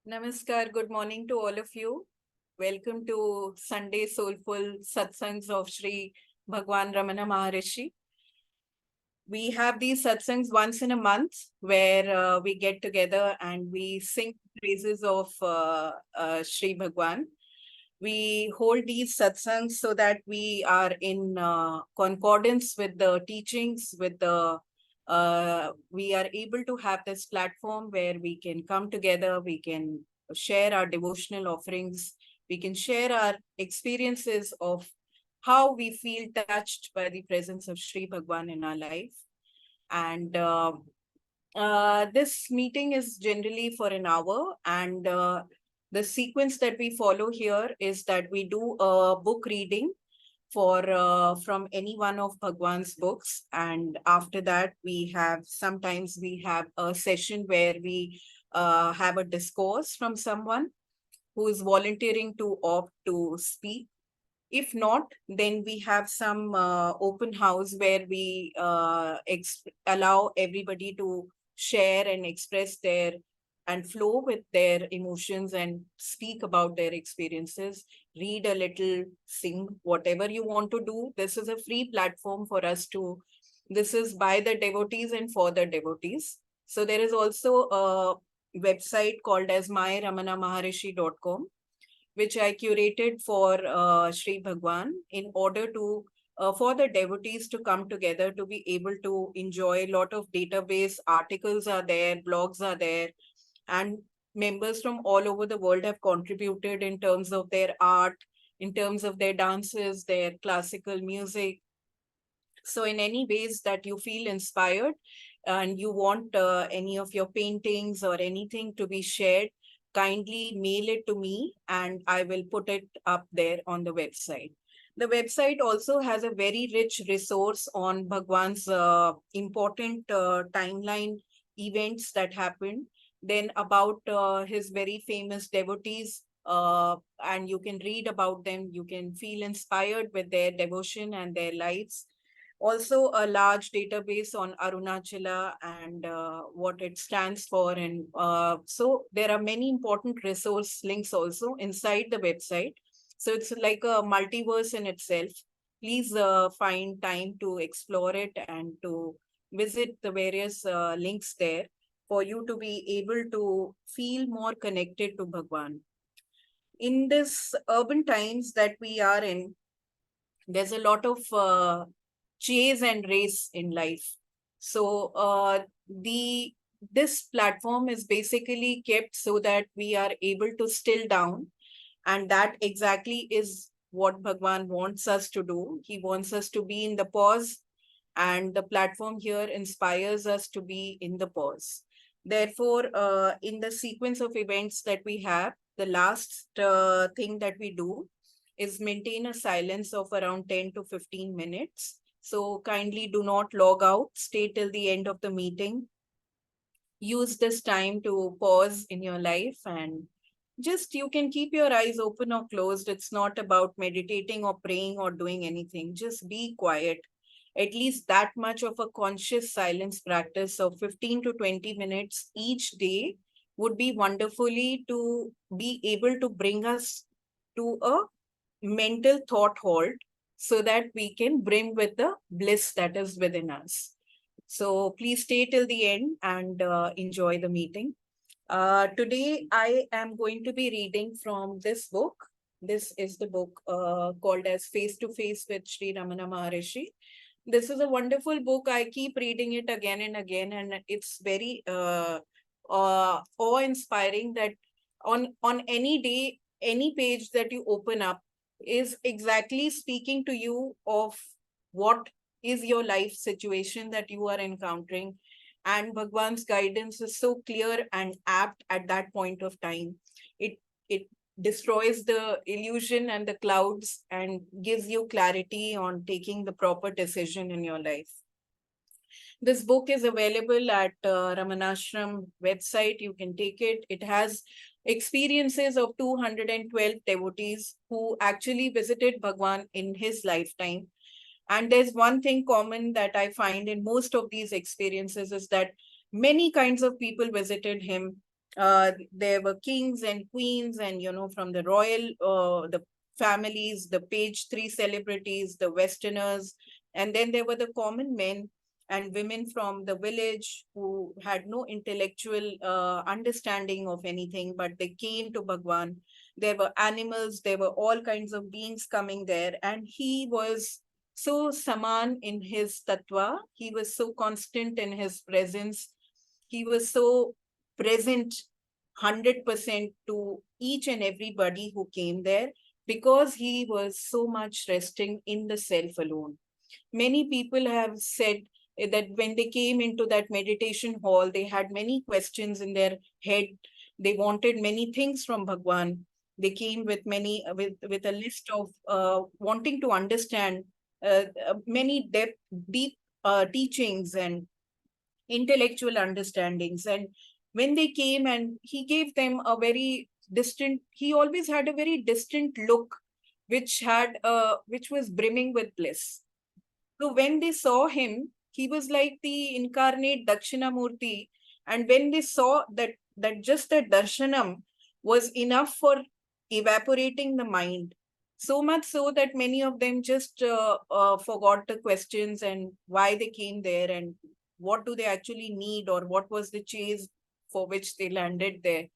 Namaskar, good morning to all of you. Welcome to Sunday Soulful Satsangs of Shree Bhagwan Ramana Maharishi. We have these satsangs once in a month where we get together and we sing praises of Shree Bhagwan. We hold these satsangs so that we are in concordance with the teachings, we are able to have this platform where we can come together, we can share our devotional offerings, we can share our experiences of how we feel touched by the presence of Sri Bhagwan in our life. And this meeting is generally for an hour, and the sequence that we follow here is that we do a book reading for from any one of Bhagwan's books, and after that sometimes we have a session where we have a discourse from someone who is volunteering to opt to speak. If not, then we have some open house where we allow everybody to share and express their and flow with their emotions and speak about their experiences, read a little, sing, whatever you want to do. This is a free platform for us to, this is by the devotees and for the devotees. So there is also a website called as myramanamaharishi.com, which I curated for Sri Bhagwan in order to for the devotees to come together to be able to enjoy. A lot of database articles are there, blogs are there, and members from all over the world have contributed in terms of their art, in terms of their dances, their classical music. So in any ways that you feel inspired and you want any of your paintings or anything to be shared, kindly mail it to me and I will put it up there on the website. The website also has a very rich resource on Bhagwan's important timeline events that happened, then about his very famous devotees, and you can read about them. You can feel inspired with their devotion and their lives. Also a large database on Arunachala and what it stands for. And so there are many important resource links also inside the website. So it's like a multiverse in itself. Please find time to explore it and to visit the various links there for you to be able to feel more connected to Bhagwan. In this urban times that we are in, there's a lot of chase and race in life. So the this platform is basically kept so that we are able to still down, and that exactly is what Bhagwan wants us to do. He wants us to be in the pause, and the platform here inspires us to be in the pause. Therefore, in the sequence of events that we have, the last thing that we do is maintain a silence of around 10 to 15 minutes. So kindly do not log out, stay till the end of the meeting. Use this time to pause in your life, and just you can keep your eyes open or closed. It's not about meditating or praying or doing anything. Just be quiet. At least that much of a conscious silence practice of 15 to 20 minutes each day would be wonderfully to be able to bring us to a mental thought halt so that we can brim with the bliss that is within us. So please stay till the end and enjoy the meeting. Today, I am going to be reading from this book. This is the book called as Face to Face with Sri Ramana Maharishi. This is a wonderful book. I keep reading it again and again, and it's very awe-inspiring that on any day, any page that you open up is exactly speaking to you of what is your life situation that you are encountering. And Bhagwan's guidance is so clear and apt at that point of time. It destroys the illusion and the clouds and gives you clarity on taking the proper decision in your life. This book is available at Ramanashram website. You can take it. It has experiences of 212 devotees who actually visited Bhagwan in his lifetime. And there's one thing common that I find in most of these experiences is that many kinds of people visited him. There were kings and queens and, from the royal, the families, the page three celebrities, the Westerners, and then there were the common men and women from the village who had no intellectual understanding of anything, but they came to Bhagwan. There were animals, there were all kinds of beings coming there, and he was so saman in his tattva. He was so constant in his presence. He was so present 100% to each and everybody who came there, because he was so much resting in the self alone. Many people have said that when they came into that meditation hall, they had many questions in their head. They wanted many things from Bhagwan. They came with with a list of wanting to understand many deep teachings and intellectual understandings. And when they came, and he gave them a very distant, he always had a very distant look, which was brimming with bliss. So when they saw him, he was like the incarnate Dakshinamurti. And when they saw that just that darshanam was enough for evaporating the mind, so much so that many of them just forgot the questions and why they came there and what do they actually need, or what was the chase for which they landed there.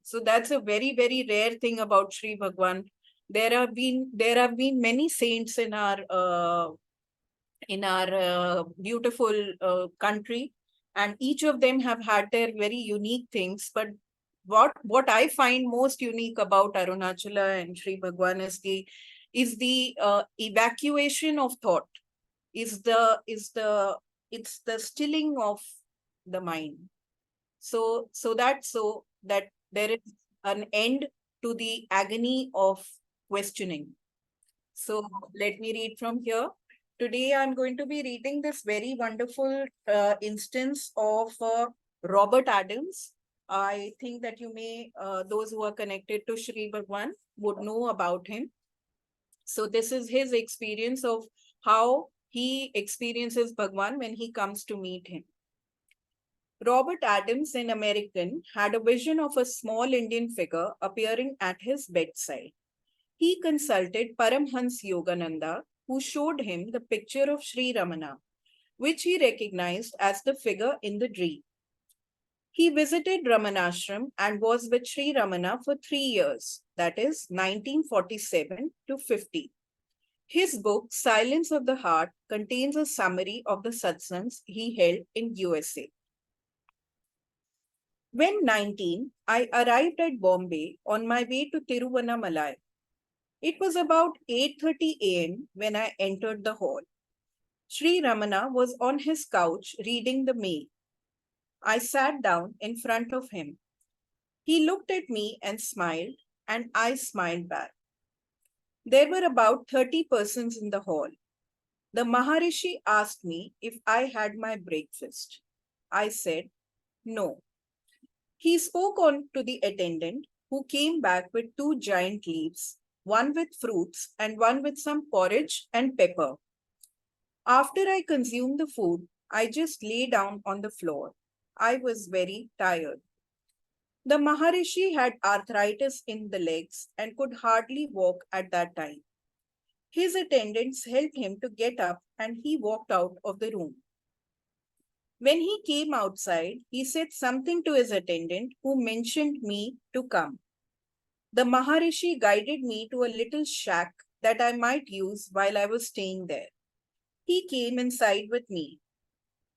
So that's a very, very rare thing about Sri Bhagwan. There have been many saints in our beautiful country, and each of them have had their very unique things. But what I find most unique about Arunachala and Sri Bhagwan is the evacuation of thought, is the it's the stilling of the mind. So that there is an end to the agony of questioning. So let me read from here. Today, I'm going to be reading this very wonderful instance of Robert Adams. I think that those who are connected to Sri Bhagwan would know about him. So this is his experience of how he experiences Bhagwan when he comes to meet him. Robert Adams, an American, had a vision of a small Indian figure appearing at his bedside. He consulted Paramhans Yogananda, who showed him the picture of Sri Ramana, which he recognized as the figure in the dream. He visited Ramanashram and was with Sri Ramana for 3 years, that is 1947 to 50. His book, Silence of the Heart, contains a summary of the Satsangs he held in USA. When 19, I arrived at Bombay on my way to Tiruvannamalai. It was about 8:30 a.m. when I entered the hall. Sri Ramana was on his couch reading the mail. I sat down in front of him. He looked at me and smiled, and I smiled back. There were about 30 persons in the hall. The Maharishi asked me if I had my breakfast. I said, no. He spoke on to the attendant, who came back with 2 giant leaves, one with fruits and one with some porridge and pepper. After I consumed the food, I just lay down on the floor. I was very tired. The Maharishi had arthritis in the legs and could hardly walk at that time. His attendants helped him to get up and he walked out of the room. When he came outside, he said something to his attendant, who mentioned me to come. The Maharishi guided me to a little shack that I might use while I was staying there. He came inside with me.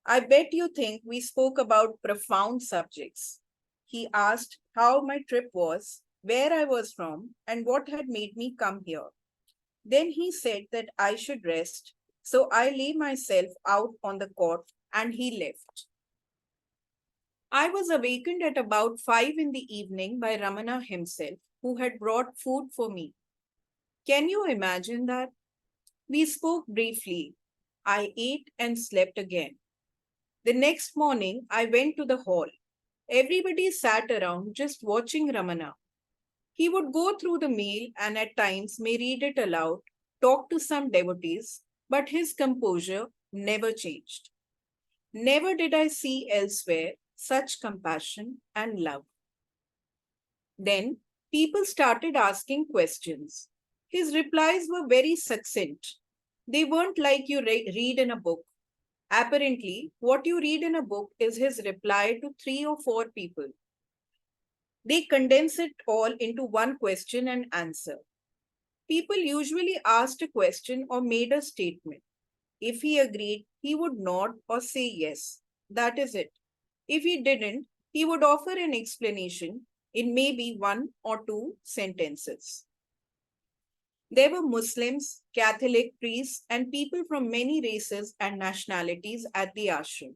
I bet you think we spoke about profound subjects. He asked how my trip was, where I was from, and what had made me come here. Then he said that I should rest, so I lay myself out on the cot and he left. I was awakened at about 5 in the evening by Ramana himself, who had brought food for me. Can you imagine that? We spoke briefly. I ate and slept again. The next morning, I went to the hall. Everybody sat around just watching Ramana. He would go through the mail and at times may read it aloud, talk to some devotees, but his composure never changed. Never did I see elsewhere such compassion and love. Then people started asking questions. His replies were very succinct. They weren't like you read in a book. Apparently, what you read in a book is his reply to 3 or 4 people. They condense it all into one question and answer. People usually asked a question or made a statement. If he agreed, he would nod or say yes. That is it. If he didn't, he would offer an explanation in maybe 1 or 2 sentences. There were Muslims, Catholic priests, and people from many races and nationalities at the ashram.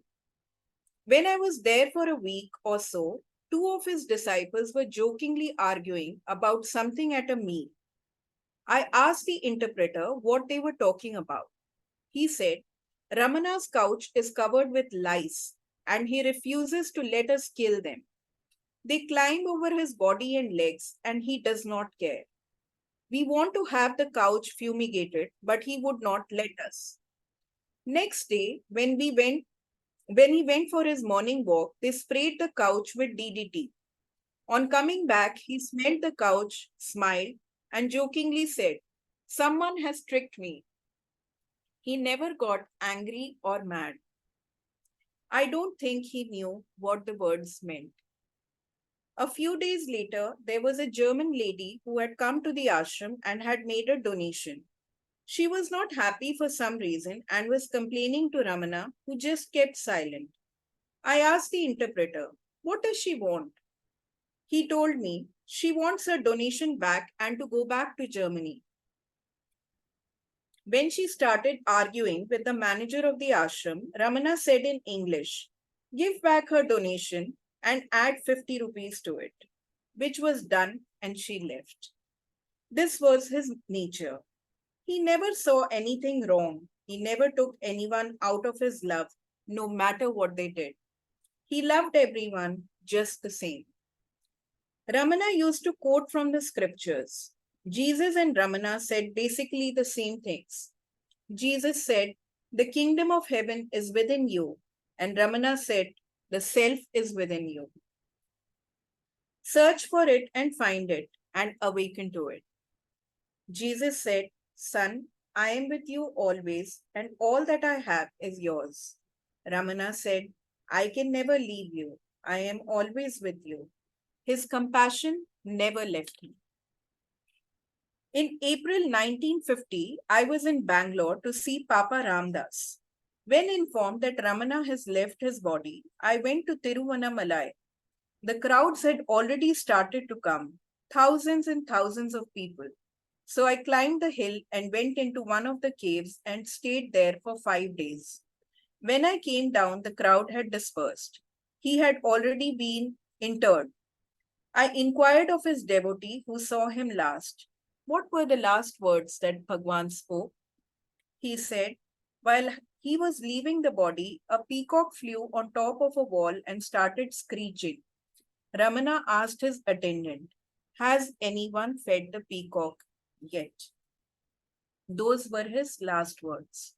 When I was there for a week or so, 2 of his disciples were jokingly arguing about something at a meal. I asked the interpreter what they were talking about. He said, Ramana's couch is covered with lice and he refuses to let us kill them. They climb over his body and legs and he does not care. We want to have the couch fumigated, but he would not let us. Next day, when he went for his morning walk, they sprayed the couch with DDT. On coming back, he smelled the couch, smiled, and jokingly said, Someone has tricked me. He never got angry or mad. I don't think he knew what the words meant. A few days later, there was a German lady who had come to the ashram and had made a donation. She was not happy for some reason and was complaining to Ramana, who just kept silent. I asked the interpreter, What does she want? He told me she wants her donation back and to go back to Germany. When she started arguing with the manager of the ashram, Ramana said in English, Give back her donation and add 50 rupees to it, which was done and she left. This was his nature. He never saw anything wrong. He never took anyone out of his love, no matter what they did. He loved everyone just the same. Ramana used to quote from the scriptures. Jesus and Ramana said basically the same things. Jesus said, The kingdom of heaven is within you. And Ramana said, The self is within you. Search for it and find it and awaken to it. Jesus said, Son, I am with you always, and all that I have is yours. Ramana said, I can never leave you. I am always with you. His compassion never left me. In April 1950, I was in Bangalore to see Papa Ramdas. When informed that Ramana has left his body, I went to Tiruvannamalai. The crowds had already started to come, thousands and thousands of people. So I climbed the hill and went into one of the caves and stayed there for 5 days. When I came down, the crowd had dispersed. He had already been interred. I inquired of his devotee who saw him last. What were the last words that Bhagwan spoke? He said, while he was leaving the body, a peacock flew on top of a wall and started screeching. Ramana asked his attendant, Has anyone fed the peacock yet? Those were his last words.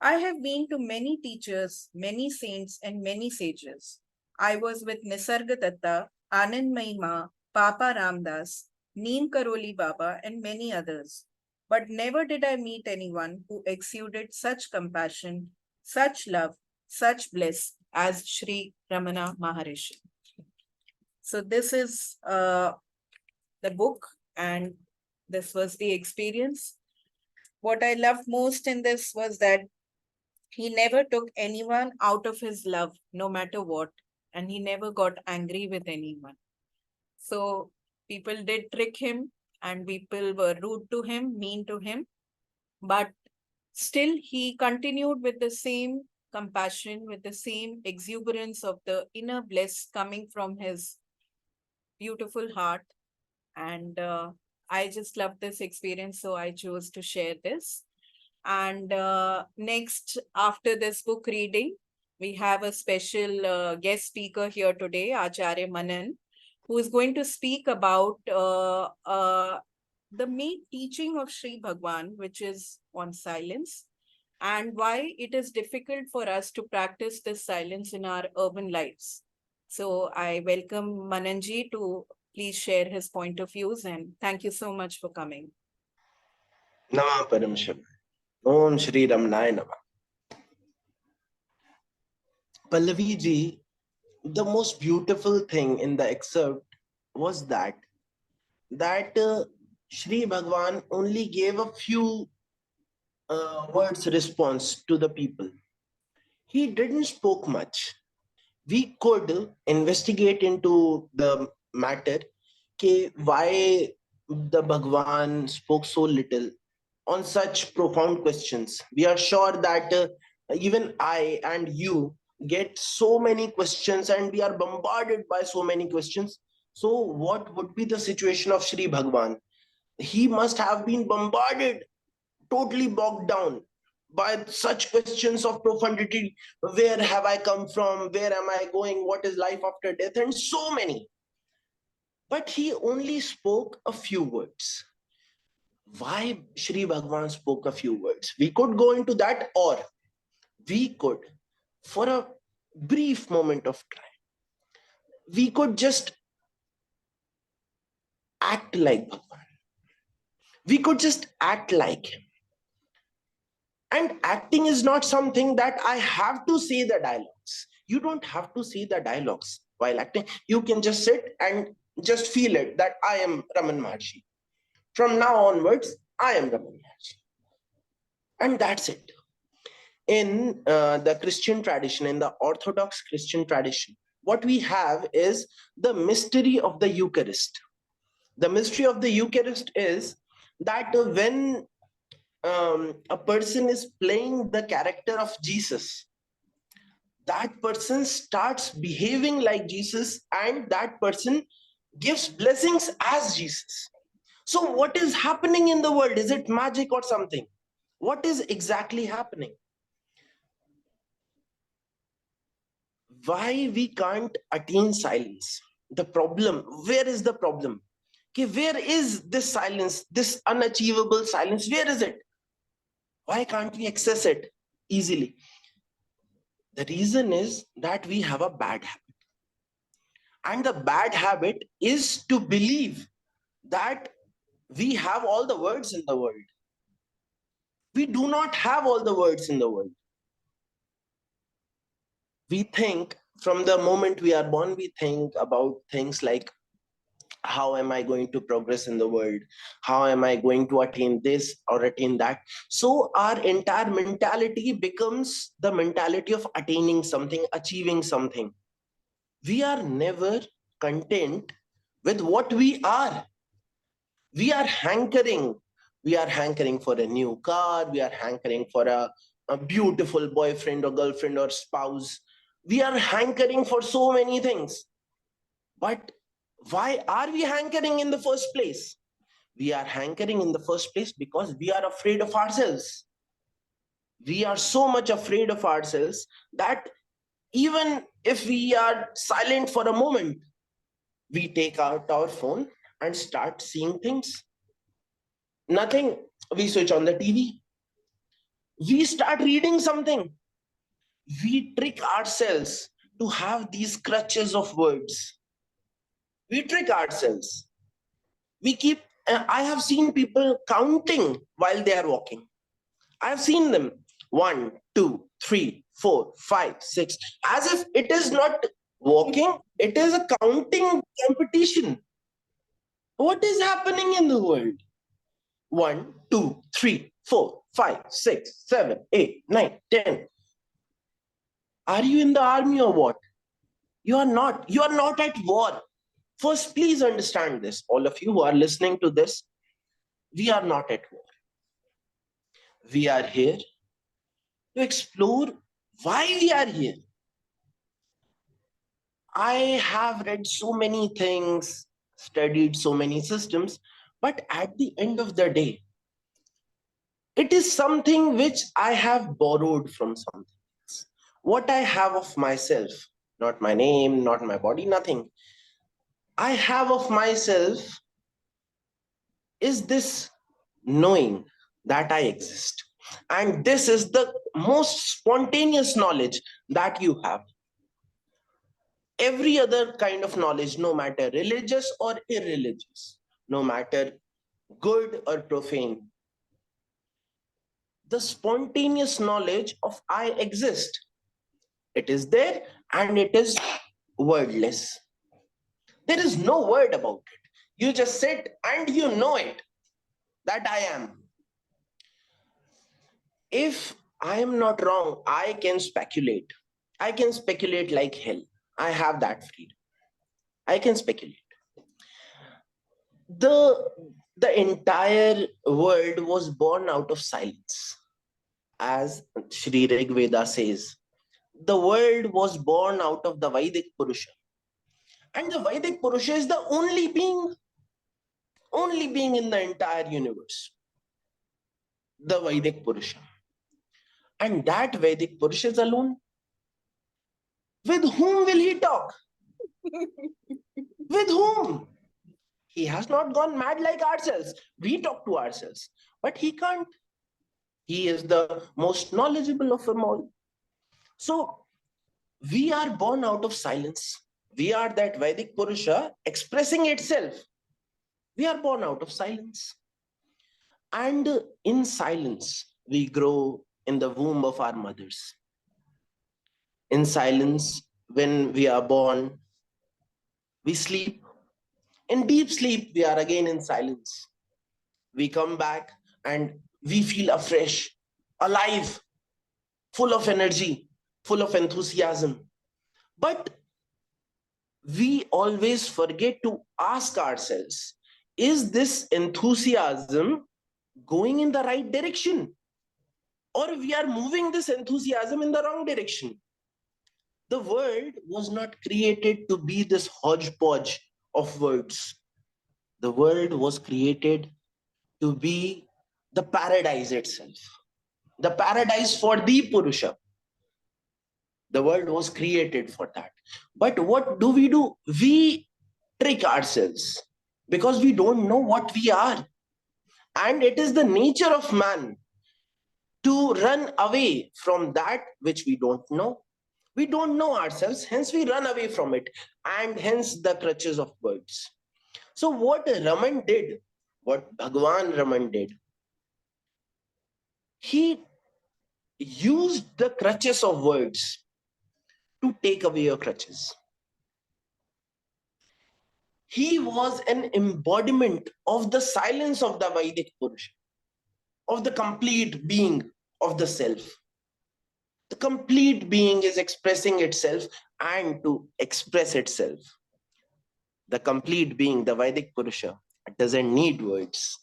I have been to many teachers, many saints, and many sages. I was with Nisargadatta, Anand Mahima, Papa Ramdas, Neem Karoli Baba, and many others. But never did I meet anyone who exuded such compassion, such love, such bliss as Sri Ramana Maharishi. So this is the book, and this was the experience. What I loved most in this was that he never took anyone out of his love, no matter what, and he never got angry with anyone. So people did trick him, and people were rude to him, mean to him, but still he continued with the same compassion, with the same exuberance of the inner bliss coming from his beautiful heart. And I just love this experience, so I chose to share this. And next, after this book reading, we have a special guest speaker here today, Acharya Manan, who is going to speak about the main teaching of Shree Bhagwan, which is on silence, and why it is difficult for us to practice this silence in our urban lives. So I welcome Mananji to please share his point of views, and thank you so much for coming. Nama Param Shiv. Om Shri Ramnaya Nama. Pallavi ji, the most beautiful thing in the excerpt was that Shree Bhagwan only gave a few words response to the people. He didn't spoke much. We could investigate into the matter why the Bhagwan spoke so little on such profound questions. We are sure that even I and you get so many questions and we are bombarded by so many questions. So what would be the situation of Sri Bhagwan? He must have been bombarded, totally bogged down by such questions of profundity. Where have I come from? Where am I going? What is life after death? And so many. But he only spoke a few words. Why Sri Bhagwan spoke a few words? We could go into that, or we could, for a brief moment of time, we could just act like Bhagwan. We could just act like him. And acting is not something that I have to say the dialogues. You don't have to say the dialogues while acting. You can just sit and just feel it that I am Raman Maharshi. From now onwards, I am Raman Maharshi. And that's it. In the Christian tradition, in the Orthodox Christian tradition, what we have is the mystery of the Eucharist. The mystery of the Eucharist is that when a person is playing the character of Jesus, that person starts behaving like Jesus and that person gives blessings as Jesus. So, what is happening in the world? Is it magic or something? What is exactly happening? Why we can't attain silence? The problem, where is the problem? Okay, where is this silence, this unachievable silence? Where is it? Why can't we access it easily? The reason is that we have a bad habit. And the bad habit is to believe that we have all the words in the world. We do not have all the words in the world. We think from the moment we are born, we think about things like, how am I going to progress in the world? How am I going to attain this or attain that? So our entire mentality becomes the mentality of attaining something, achieving something. We are never content with what we are. We are hankering. We are hankering for a new car. We are hankering for a beautiful boyfriend or girlfriend or spouse. We are hankering for so many things. But why are we hankering in the first place? We are hankering in the first place because we are afraid of ourselves. We are so much afraid of ourselves that even if we are silent for a moment, we take out our phone and start seeing things. Nothing. We switch on the TV. We start reading something. We trick ourselves to have these crutches of words. We trick ourselves. We keep, I have seen people counting while they are walking. I have seen them 1, 2, 3, 4, 5, 6, as if it is not walking, it is a counting competition. What is happening in the world? 1, 2, 3, 4, 5, 6, 7, 8, 9, 10. Are you in the army or what? You are not. You are not at war. First, please understand this. All of you who are listening to this, we are not at war. We are here to explore why we are here. I have read so many things, studied so many systems, but at the end of the day, it is something which I have borrowed from something else. What I have of myself, not my name, not my body, nothing. I have of myself is this knowing that I exist. And this is the most spontaneous knowledge that you have. every other kind of knowledge, no matter religious or irreligious, no matter good or profane, the spontaneous knowledge of I exist. It is there and it is wordless. There is no word about it. You just sit and you know it, that I am. If I am not wrong, I can speculate. I can speculate like hell. I have that freedom. I can speculate. The, the entire world was born out of silence. As Sri Veda says, the world was born out of the Vedic Purusha. And the Vedic Purusha is the only being in the entire universe. The Vedic Purusha. And that Vedic Purusha is alone. With whom will he talk? With whom? He has not gone mad like ourselves. We talk to ourselves, but he can't. He is the most knowledgeable of them all. So we are born out of silence. We are that Vedic Purusha expressing itself. We are born out of silence. And in silence, we grow in the womb of our mothers. In silence, when we are born, we sleep. In deep sleep, we are again in silence. We come back and we feel afresh, alive, full of energy, full of enthusiasm. But we always forget to ask ourselves, is this enthusiasm going in the right direction? Or we are moving this enthusiasm in the wrong direction? The world was not created to be this hodgepodge of words. The world was created to be the paradise itself, the paradise for the Purusha. The world was created for that. But what do? We trick ourselves because we don't know what we are. And it is the nature of man to run away from that which we don't know. We don't know ourselves, hence we run away from it, and hence the crutches of words. So what Raman did, what Bhagwan Raman did, he used the crutches of words to take away your crutches. He was an embodiment of the silence of the Vedic Purusha, of the complete being of the self. The complete being is expressing itself and to express itself. The complete being, the Vedic Purusha, doesn't need words.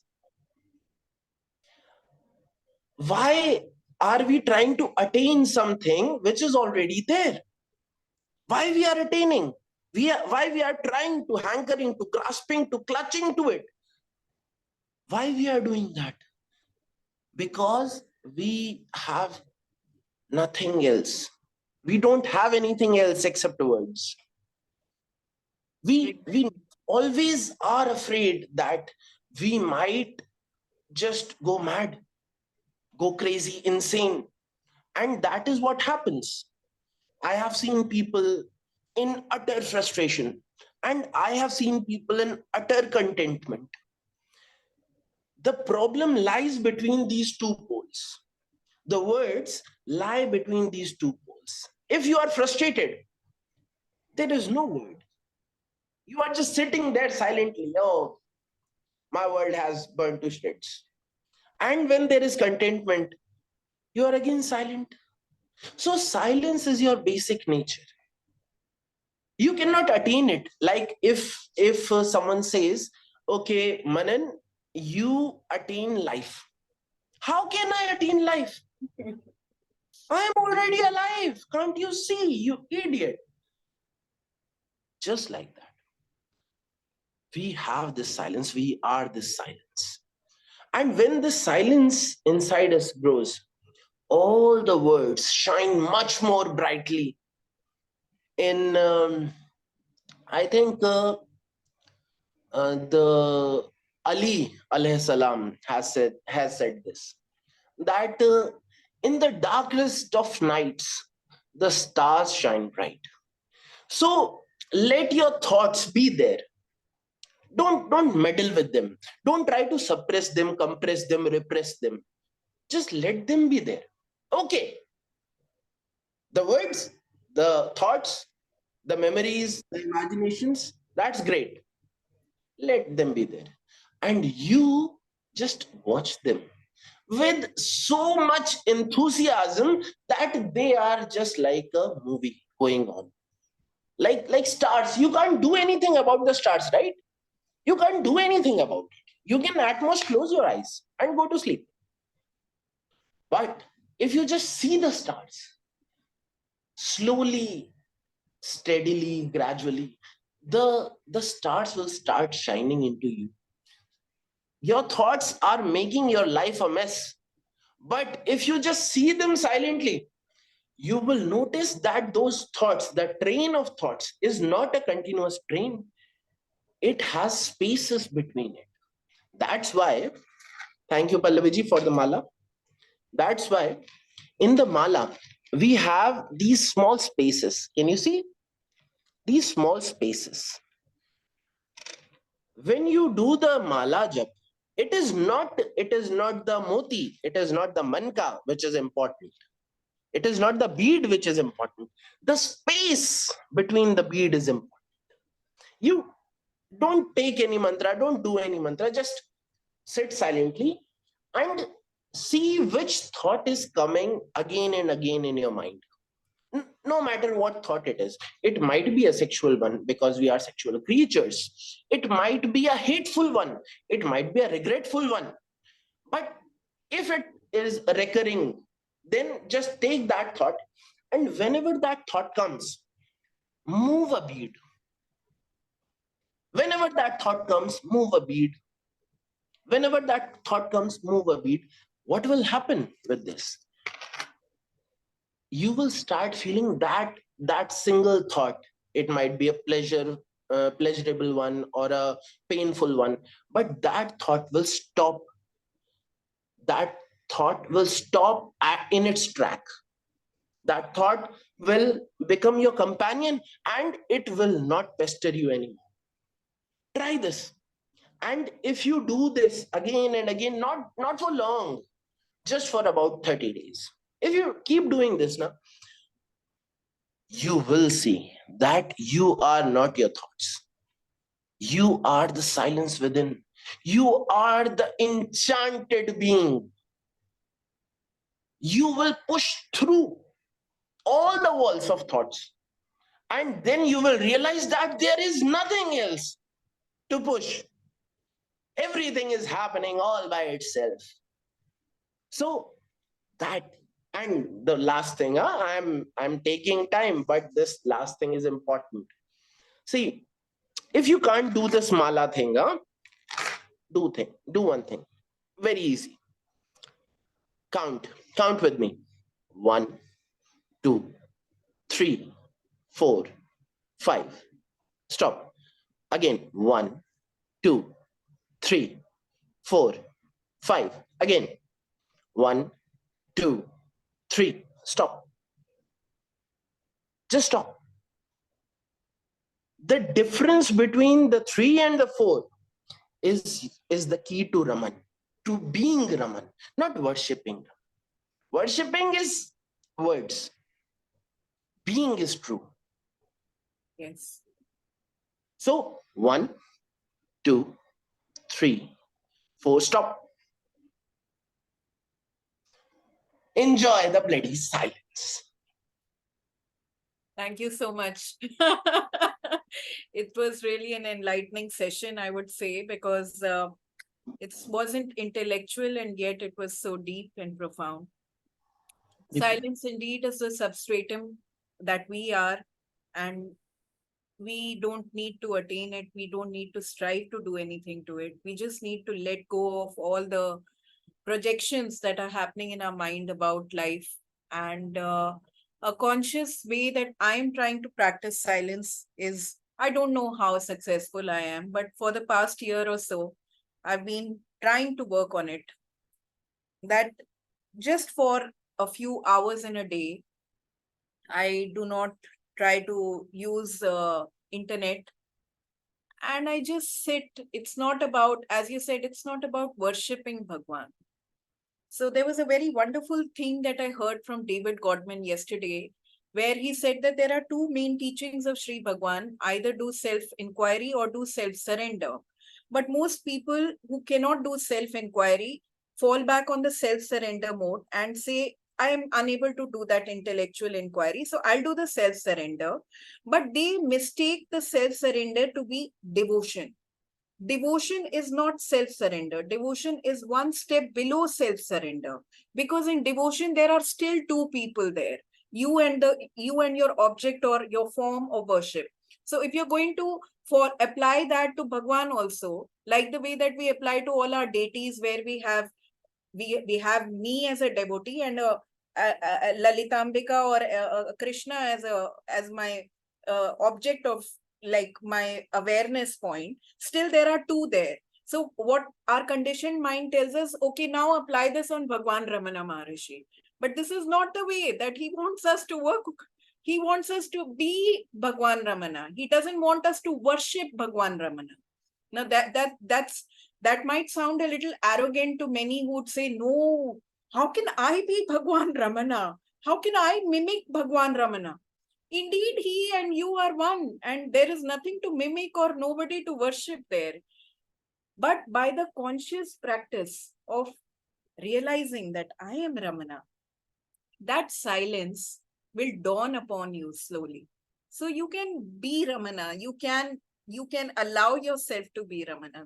Why are we trying to attain something which is already there? Why we are attaining? Why we are trying to hankering, to grasping, to clutching to it? Why we are doing that? Because we have nothing else. We don't have anything else except words. We always are afraid that we might just go mad, go crazy, insane. And that is what happens. I have seen people in utter frustration, and I have seen people in utter contentment. The problem lies between these two poles. The words lie between these two poles. If you are frustrated, there is no word. You are just sitting there silently. Oh, my world has burned to shreds. And when there is contentment, you are again silent. So silence is your basic nature. You cannot attain it. Like if someone says, okay, Manan, you attain life. How can I attain life? I am already alive. Can't you see, you idiot? Just like that. We have this silence. We are this silence. And when the silence inside us grows, all the words shine much more brightly. In, I think, the Ali alayhi salam has said this, that in the darkest of nights, the stars shine bright. So Let your thoughts be there. Don't meddle with them. Don't try to suppress them, compress them, repress them. Just let them be there. Okay. The words, the thoughts, the memories, the imaginations, that's great. Let them be there. And you just watch them with so much enthusiasm that they are just like a movie going on. Like stars. You can't do anything about the stars, right? You can't do anything about it. You can at most close your eyes and go to sleep. But if you just see the stars slowly, steadily, gradually, the stars will start shining into you. Your thoughts are making your life a mess. But if you just see them silently, you will notice that those thoughts, the train of thoughts, is not a continuous train. It has spaces between it. That's why, thank you, Pallaviji, for the mala. That's why in the mala, we have these small spaces. Can you see? These small spaces. When you do the mala jap, it is not the moti, it is not the manka which is important. It is not the bead which is important. The space between the bead is important. You don't take any mantra, don't do any mantra, just sit silently and see which thought is coming again and again in your mind. No matter what thought it is, it might be a sexual one because we are sexual creatures. It might be a hateful one. It might be a regretful one. But if it is recurring, then just take that thought, and whenever that thought comes, move a bead. Whenever that thought comes, move a bead. Whenever that thought comes, move a bead. What will happen with this? You will start feeling that single thought. It might be a pleasurable one or a painful one, but that thought will stop. That thought will stop in its track. That thought will become your companion and it will not pester you anymore. Try this. And if you do this again and again, not for long, just for about 30 days, if you keep doing this now, you will see that you are not your thoughts. You are the silence within. You are the enchanted being. You will push through all the walls of thoughts. And then you will realize that there is nothing else to push. Everything is happening all by itself. So that, and the last thing, I'm taking time, but this last thing is important. See, if you can't do this mala thing, do one thing. Very easy. Count with me. 1, 2, 3, 4, 5. Stop. Again. 1, 2, 3, 4, 5. Again. 1, 2, 3. Stop. Just stop. The difference between the 3 and the 4 is the key to Raman, to being Raman, not worshipping. Worshipping is words. Being is true. Yes. So 1, 2, 3, 4. Stop. Enjoy the bloody silence. Thank you so much. It was really an enlightening session, I would say, because it wasn't intellectual and yet it was so deep and profound. Silence indeed is the substratum that we are, and we don't need to attain it. We don't need to strive to do anything to it. We just need to let go of all the projections that are happening in our mind about life. And a conscious way that I'm trying to practice silence is, I don't know how successful I am, but for the past year or so, I've been trying to work on it. That just for a few hours in a day, I do not try to use internet, and I just sit. It's not about, as you said, it's not about worshipping Bhagwan. So there was a very wonderful thing that I heard from David Godman yesterday, where he said that there are two main teachings of Shree Bhagwan: either do self-inquiry or do self-surrender. But most people who cannot do self-inquiry fall back on the self-surrender mode and say, I am unable to do that intellectual inquiry, so I'll do the self-surrender. But they mistake the self-surrender to be devotion. Devotion is not self-surrender. Devotion is one step below self-surrender, because in devotion there are still two people there, you and your object or your form of worship. So if you're going to apply that to Bhagwan also, like the way that we apply to all our deities, where we have me as a devotee and a Lalitambika or a Krishna as my object of, like, my awareness point, still there are two there. So what our conditioned mind tells us, okay, now apply this on Bhagwan Ramana Maharishi. But this is not the way that he wants us to work. He wants us to be Bhagwan Ramana. He doesn't want us to worship Bhagwan Ramana. Now that might sound a little arrogant to many who would say, no, how can I be Bhagwan Ramana? How can I mimic Bhagwan Ramana? Indeed, he and you are one, and there is nothing to mimic or nobody to worship there. But by the conscious practice of realizing that I am Ramana, that silence will dawn upon you slowly. So you can be Ramana. You can allow yourself to be Ramana.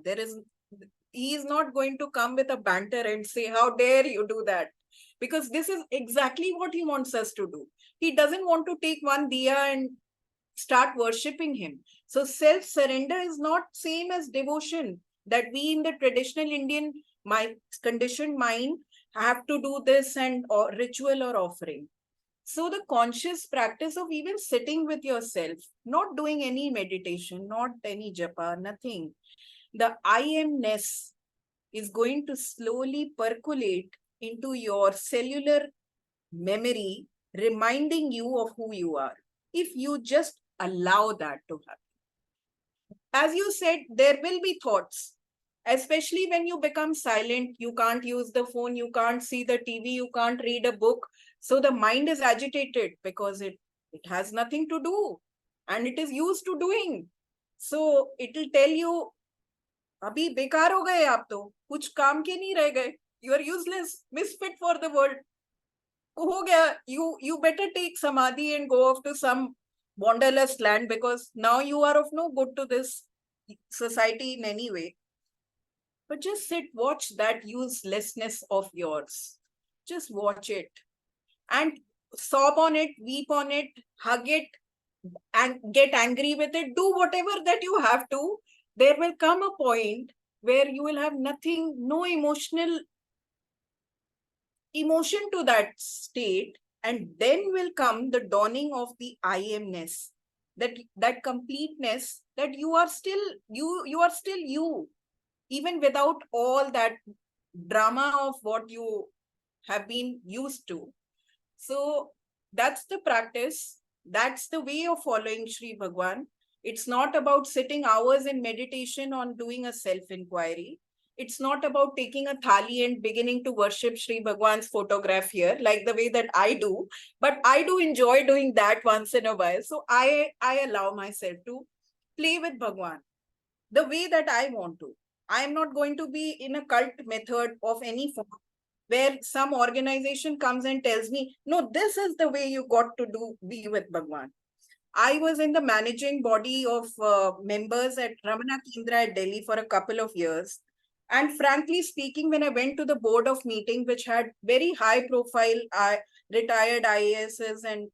He is not going to come with a banter and say, how dare you do that? Because this is exactly what he wants us to do. He doesn't want to take one diya and start worshipping him. So self-surrender is not same as devotion, that we in the traditional Indian conditioned mind have to do this and or ritual or offering. So the conscious practice of even sitting with yourself, not doing any meditation, not any japa, nothing. The I amness is going to slowly percolate into your cellular memory, reminding you of who you are, if you just allow that to happen. As you said, there will be thoughts, especially when you become silent. You can't use the phone, you can't see the TV, you can't read a book. So the mind is agitated because it has nothing to do and it is used to doing. So it will tell you, अभी बेकार हो गए आप तो, कुछ काम के नहीं रह गए, you are useless, misfit for the world. हो गया, you better take samadhi and go off to some wanderlust land, because now you are of no good to this society in any way. But just sit, watch that uselessness of yours. Just watch it and sob on it, weep on it, hug it, and get angry with it. Do whatever that you have to. There will come a point where you will have nothing, no emotion to that state, and then will come the dawning of the I amness, that completeness, that you are still you, even without all that drama of what you have been used to. So that's the practice. That's the way of following Shree Bhagwan. It's not about sitting hours in meditation on doing a self-inquiry. It's not about taking a thali and beginning to worship Shree Bhagwan's photograph here, like the way that I do. But I do enjoy doing that once in a while. So I allow myself to play with Bhagwan the way that I want to. I am not going to be in a cult method of any form where some organization comes and tells me, no, this is the way you got to be with Bhagwan. I was in the managing body of members at Ramana Kendra at Delhi for a couple of years. And frankly speaking, when I went to the board of meeting, which had very high profile retired IASs and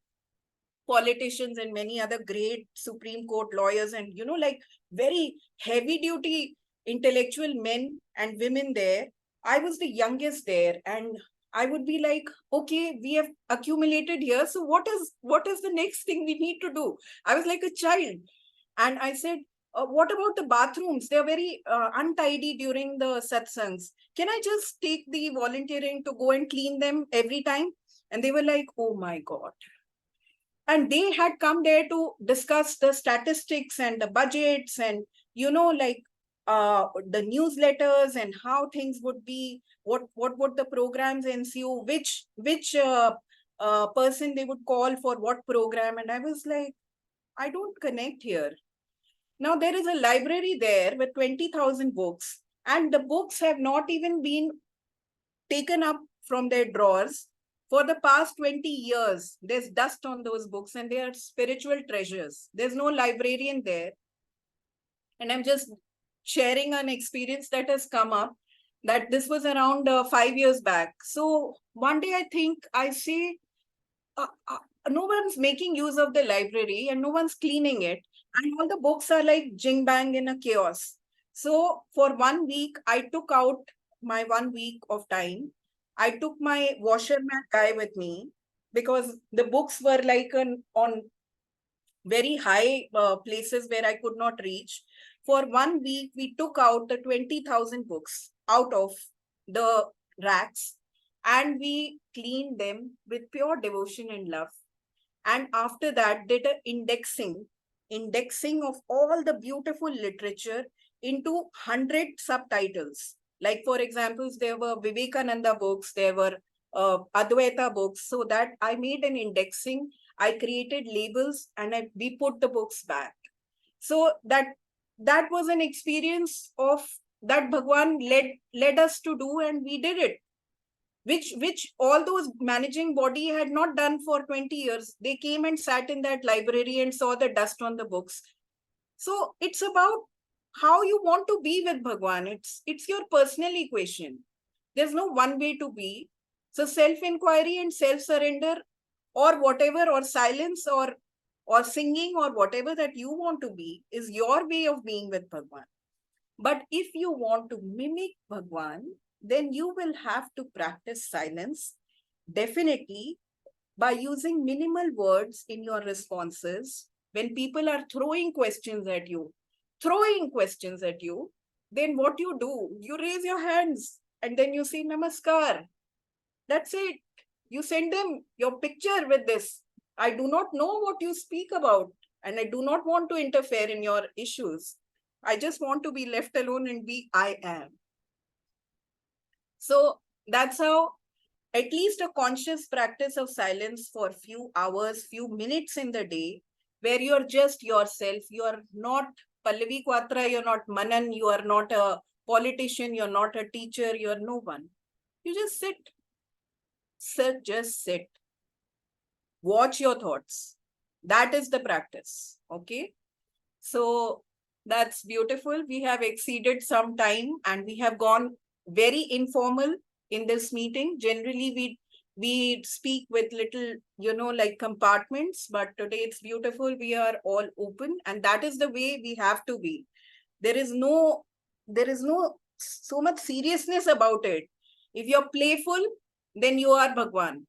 politicians and many other great Supreme Court lawyers and, like very heavy duty intellectual men and women there, I was the youngest there, and I would be like, okay, we have accumulated here. So what is the next thing we need to do? I was like a child. And I said, what about the bathrooms? They're very untidy during the Satsangs. Can I just take the volunteering to go and clean them every time? And they were like, oh my God. And they had come there to discuss the statistics and the budgets and, like the newsletters and how things would be, what would the programs ensue, which person they would call for what program. And I was like, I don't connect here. Now there is a library there with 20,000 books, and the books have not even been taken up from their drawers for the past 20 years. There's dust on those books and they are spiritual treasures. There's no librarian there. And I'm just sharing an experience that has come up, that this was around 5 years back. So one day I think I say, no one's making use of the library and no one's cleaning it. And all the books are like jing bang in a chaos. So for 1 week, I took out my 1 week of time. I took my washerman guy with me because the books were like on very high places where I could not reach. For 1 week, we took out the 20,000 books out of the racks and we cleaned them with pure devotion and love. And after that, did an indexing of all the beautiful literature into 100 subtitles. Like, for example, there were Vivekananda books, there were Advaita books, so that I made an indexing, I created labels, and we put the books back. So that was an experience of that Bhagwan led us to do, and we did it, which all those managing body had not done for 20 years. They came and sat in that library and saw the dust on the books. So it's about how you want to be with Bhagwan. It's your personal equation. There's no one way to be. So self-inquiry and self-surrender, or whatever, or silence, or singing, or whatever that you want to be, is your way of being with Bhagwan. But if you want to mimic Bhagwan, then you will have to practice silence, definitely, by using minimal words in your responses. When people are throwing questions at you, then what you do, you raise your hands and then you say Namaskar. That's it. You send them your picture with this. I do not know what you speak about, and I do not want to interfere in your issues. I just want to be left alone and be I am. So that's how, at least a conscious practice of silence for few hours, few minutes in the day, where you're just yourself. You're not Pallavi Kwatra, you're not Manan, you are not a politician, you're not a teacher, you're no one. You just sit. Just sit. Watch your thoughts. That is the practice. Okay. So that's beautiful. We have exceeded some time and we have gone very informal in this meeting. Generally, we speak with little, like compartments, but today it's beautiful. We are all open, and that is the way we have to be. There is no so much seriousness about it. If you're playful, then you are Bhagwan.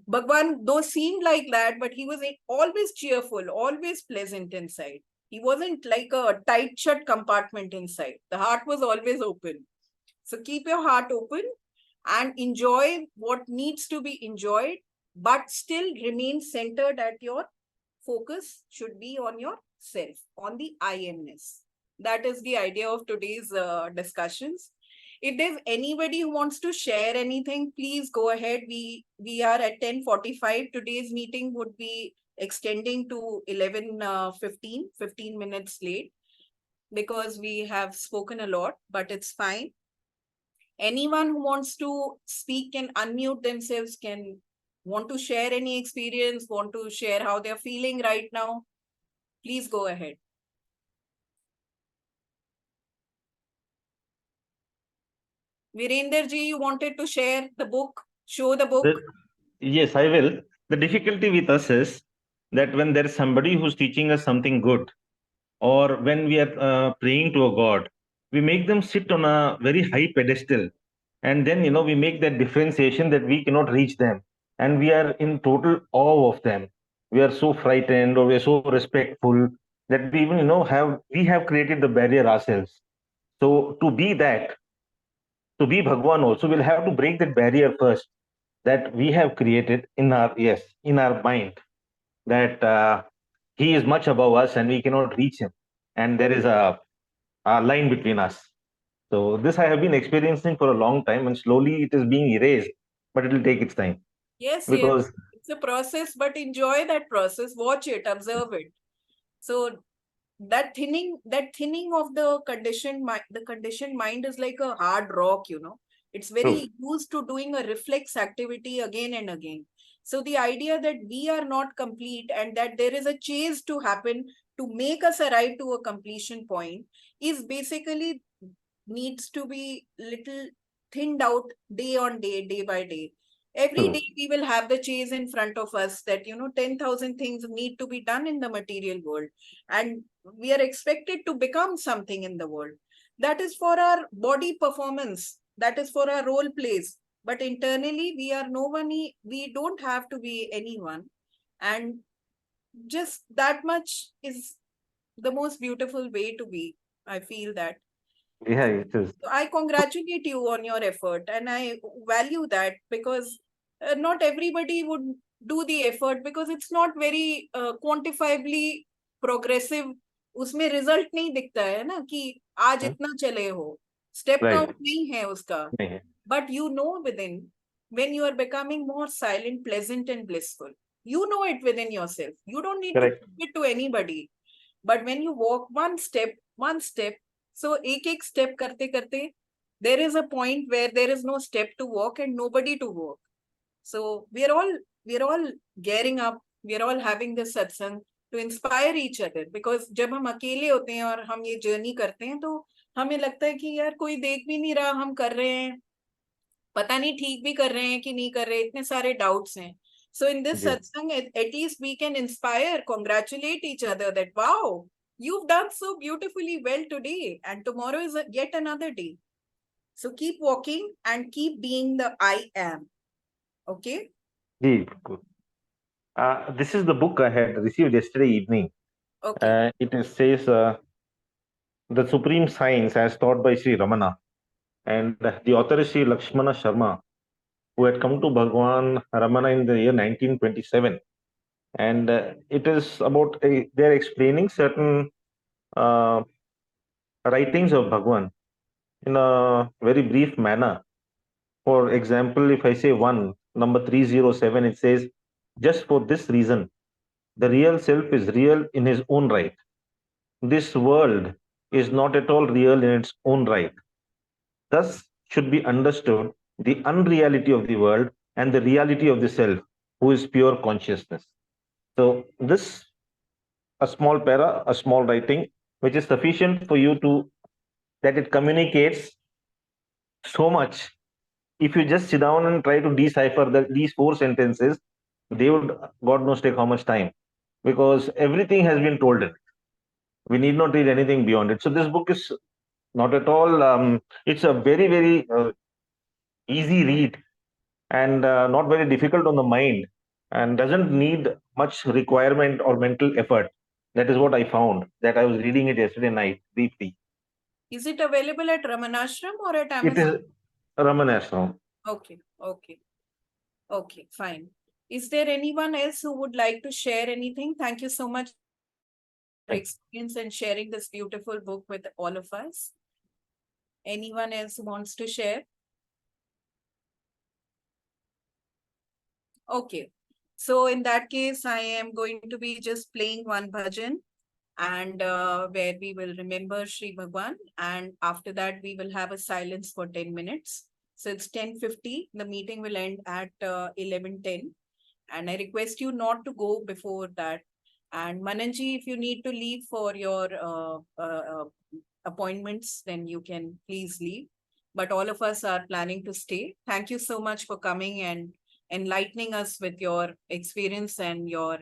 Bhagwan, though seemed like that, but he was always cheerful, always pleasant inside. He wasn't like a tight shut compartment inside. The heart was always open. So keep your heart open and enjoy what needs to be enjoyed, but still remain centered at your focus should be on yourself, on the I amness. That is the idea of today's discussions. If there's anybody who wants to share anything, please go ahead. We are at 10:45. Today's meeting would be extending to 15 minutes late, because we have spoken a lot, but it's fine. Anyone who wants to speak can unmute themselves, can want to share any experience, want to share how they're feeling right now. Please go ahead. Virender ji, you wanted to share the book, show the book? Yes, I will. The difficulty with us is that when there is somebody who's teaching us something good, or when we are praying to a god, we make them sit on a very high pedestal, and then we make that differentiation that we cannot reach them, and we are in total awe of them. We are so frightened, or we are so respectful that we even we have created the barrier ourselves. So to be that, to be Bhagwan also, we'll have to break that barrier first that we have created in our mind. that he is much above us and we cannot reach him, and there is a line between us. So this I have been experiencing for a long time, and slowly it is being erased, but it will take its time. Yes, Because yes. It's a process, but enjoy that process. Watch it, observe it. So that thinning of the conditioned mind is like a hard rock, you know. It's very used to doing a reflex activity again and again. So the idea that we are not complete and that there is a chase to happen to make us arrive to a completion point is basically needs to be little thinned out day on day, day by day. Every true. day we will have the chase in front of us that, you know, 10,000 things need to be done in the material world. And we are expected to become something in the world. That is for our body performance. That is for our role plays. But internally, we are nobody. We don't have to be anyone. And just that much is the most beautiful way to be. I feel that. Yeah, it is. I congratulate you on your effort and I value that because not everybody would do the effort because it's not very quantifiably progressive. उसमें result नहीं दिखता है ना कि आज Hmm? इतना चले हो स्टेप Right. काउंट नहीं है उसका नहीं है. but you know within when you are becoming more silent pleasant and blissful you know it within yourself you don't need Correct. to prove it to anybody but when you walk one step so एक step करते करते there is a point where there is no step to walk and nobody to walk so we're all gearing up we're all having this satsang to inspire each other because जब हम अकेले होते हैं और हम ये जर्नी करते हैं तो हमें लगता है कि यार कोई देख भी नहीं रहा हम कर रहे हैं पता नहीं ठीक भी कर रहे हैं कि नहीं कर रहे इतने सारे डाउट्स हैं so in this ji. satsang at least we can inspire congratulate each other that wow you've done so beautifully well today and tomorrow is yet another day so keep walking and keep being the I am okay जी, बिल्कुल. This is the book I had received yesterday evening. okay Says The Supreme Science as taught by Sri Ramana. And the author is Sri Lakshmana Sharma, who had come to Bhagwan Ramana in the year 1927. And it is about, they're explaining certain uh, writings of Bhagwan in a very brief manner. For example, if I say one, number 307, it says, just for this reason, the real self is real in his own right. This world is not at all real in its own right. Thus should be understood the unreality of the world and the reality of the self, who is pure consciousness. So, this, a small para, a small writing, which is sufficient for you to, that it communicates so much. If you just sit down and try to decipher these four sentences, they would, God knows, take how much time, because everything has been told in it. We need not read anything beyond it. So, this book is not at all, it's a very, very easy read and not very difficult on the mind and doesn't need much requirement or mental effort. That is what I found, that I was reading it yesterday night briefly. is it available at Ramanashram or at It Amazon is Ramanashram. okay fine is there anyone else who would like to share anything thank you so much for experience and sharing this beautiful book with all of us anyone else who wants to share okay so in that case I am going to be just playing one bhajan and where we will remember Shree Bhagwan and after that we will have a silence for 10 minutes so it's 10:50 the meeting will end at 11:10 and I request you not to go before that and Mananji if you need to leave for your appointments then you can please leave but all of us are planning to stay thank you so much for coming and enlightening us with your experience and your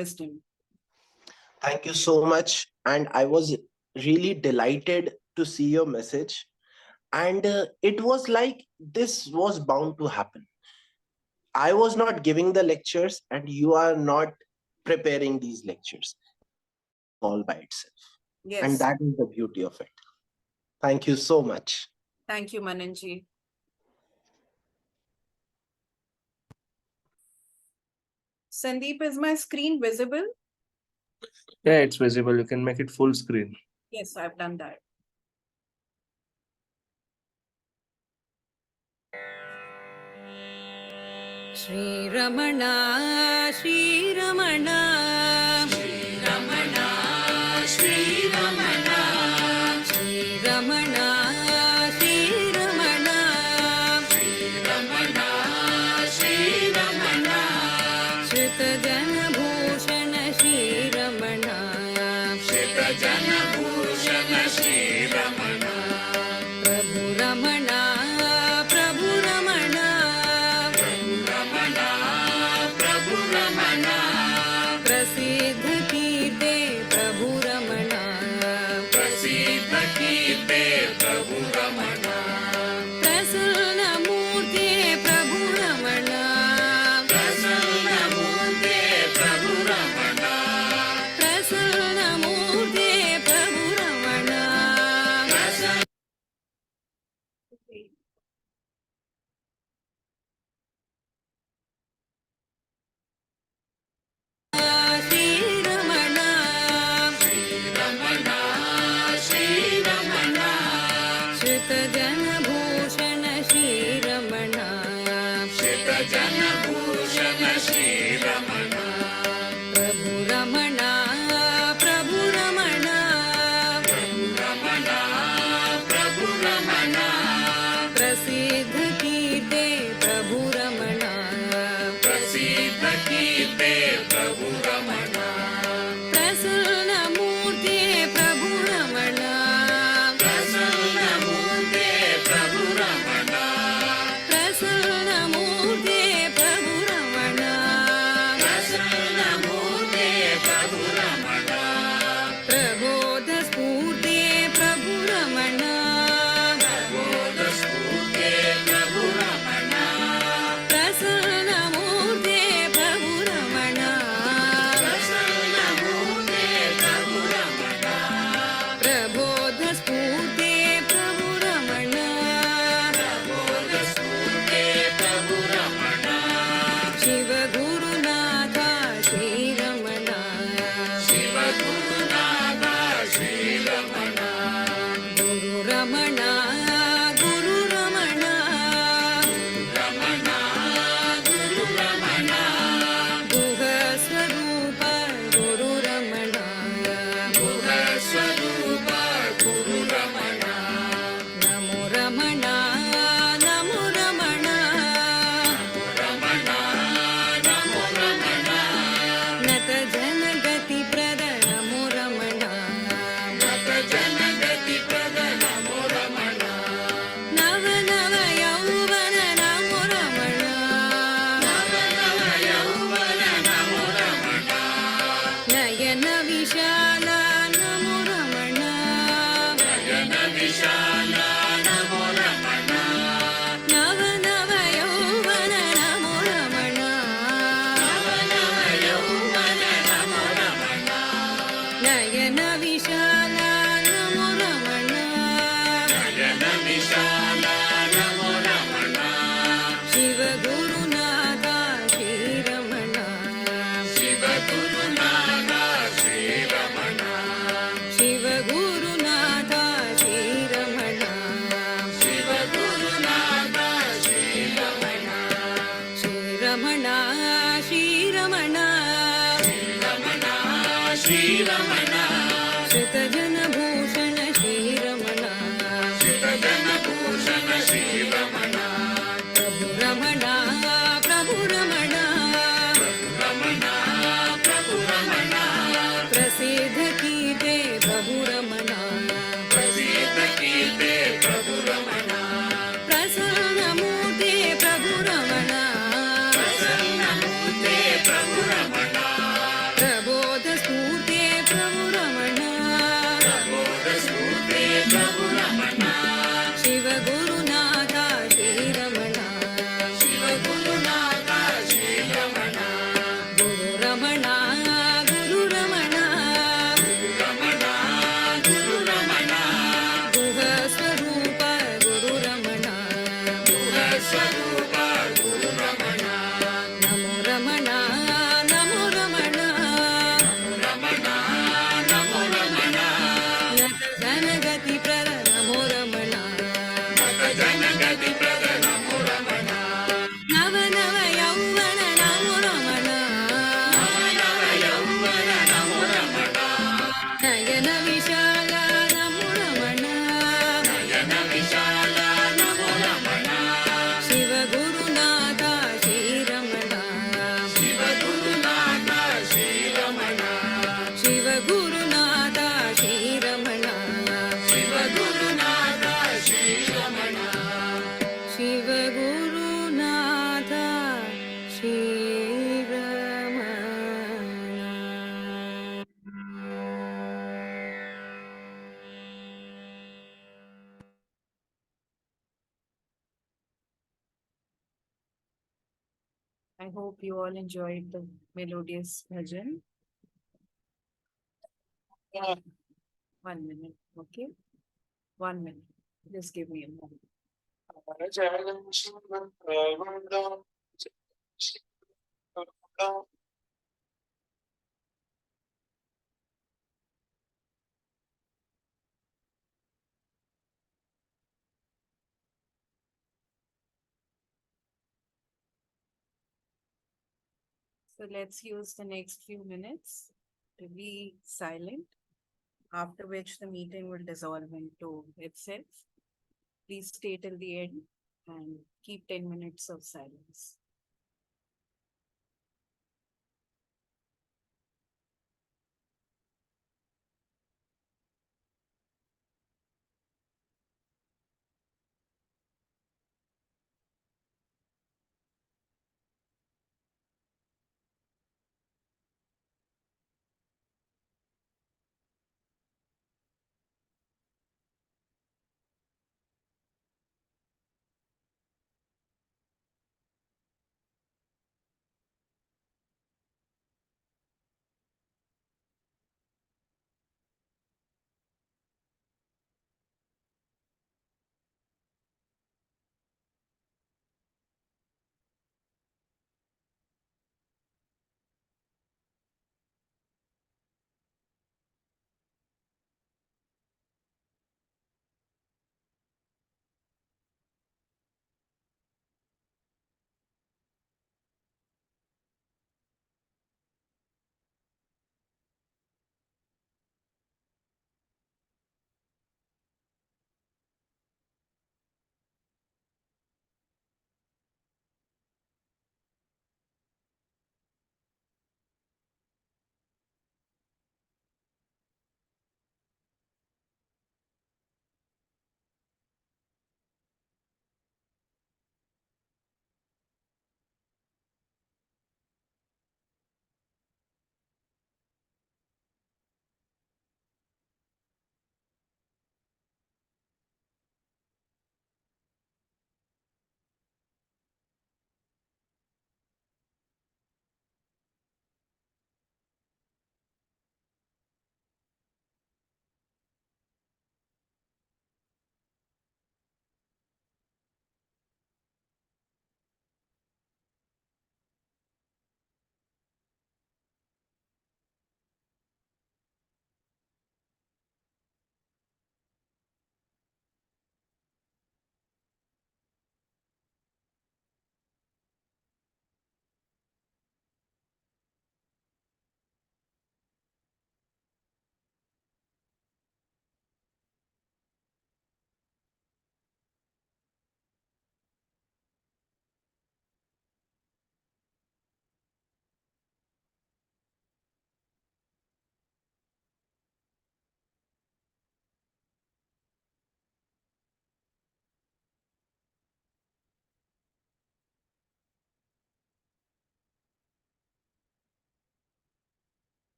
wisdom Thank you so much. And I was really delighted to see your message. And it was like this was bound to happen. I was not giving the lectures, and you are not preparing these lectures all by itself. And yes that is the beauty of it. Thank you so much. thank you Mananji Sandeep, is my screen visible? Yeah, it's visible. You can make it full screen. Yes, I've done that. Shree Ramana, Shree Ramana, Shree Ramana, Shree Ramana, Shree Ramana, Shree Ramana, Shree Ramana, Shree Ramana, Shrita Jana Bhushana Shree Ramana, Shrita Jana Bhushana Shree Ramana, Prabhu Ramana, Prabhu Ramana, Prabhu Ramana, Prasiddha Kirte Prabhu Ramana, Prasiddha Kirte Prabhu Ramana, Prasanna Murti Prabhu Ramana, Prasanna Murti Prabhu Ramana, Prasanna Murti Prabhu Ramana, Prasanna Shree Ramana, Shree Ramana, Shree Ramana, Shrita Jana Bhushana Shree Ramana, Shrita Jana Bhushana Shree Ramana, Prabhu Ramana, Prabhu Ramana, Prabhu Ramana, Prabhu Ramana, Prasiddha Kirte Prabhu Ramana, Prasiddha Kirte Prabhu Ramana, Prasanna Murti Prabhu Ramana, Prasanna Murti Prabhu Ramana, Prasanna Murti Prabhu Ramana, Prasanna Murti Prabhu Ramana, Prabodha Spurti Prabhu Ramana, Prabodha Spurti Prabhu Ramana, Prasanna Murti Prabhu Ramana, Prasanna Murti Prabhu Ramana, Prabodha Spurti Prabhu Ramana, Prabodha Spurti Prabhu Ramana, Shiva Guru Natha Shree Ramana, Shiva Guru Natha Shree Ramana, Guru Ramana, Guru Ramana, Ramana, Guru Ramana, Guha Swarupa Guru Ramana, Guha Swarupa Guru Ramana, Namo Ramana, Namo Ramana, Ramana, Namo Ramana, Nata Jana Gati Prada Namo Ramana, Nata Jana Gati Prada Namo Ramana, Nava Nava Yauvana Namo Ramana, Nava Nava Yauvana Namo Ramana, Nayana Vishala Namo Ramana, Nayana Vishala Namo Ramana, Nava Nava Yauvana Namo Ramana, Nava Nava Yauvana Namo Ramana, Nayana Vishala Namo Ramana, Nayana Vishala Namo Ramana, Shiva Guru Natha Shree Ramana, Shiva Guru Natha Shree Ramana, Shiva Guru Natha Shree Ramana, Shiva Guru Natha Shree Ramana, Shree Ramana, Shree Ramana, Shree Ramana, Shree Ramana, Shrita Jana Bhushana Shree Ramana, Shrita Jana Bhushana Shree Ramana, Prabhu Ramana, Prabhu Ramana, Prabhu Ramana, Prabhu Ramana, Prasiddha Kirte Prabhu Ramana, Prasiddha Kirte Prabhu Ramana, Prasanna Murti Prabhu Ramana, Prasanna Murti Prabhu Ramana, Prabodha Spurti Prabhu Ramana, Prabodha Spurti Prabhu Ramana, Shiva Guru Natha Shree Ramana, Shiva Guru Natha Shree Ramana, Guru Ramana, Guru Ramana, Guru Ramana, Guru Ramana, Guha Swarupa Guru Ramana, Guha Swarupa Guru Ramana, Namo Ramana, Vishala Namo Ramana Nayana Vishala Namo Ramana Shiva Gurunatha Shri Ramana Shiva Gurunatha Shri Ramana Shiva Gurunatha Shri Ramana Shiva Gurunatha Shri Ramana Shiva Gurunatha Shri Ramana. I hope you all enjoyed the melodious bhajan. 1 minute, okay? 1 minute. Just give me a moment. So let's use the next few minutes to be silent, after which the meeting will dissolve into itself. Please stay till the end and keep 10 minutes of silence.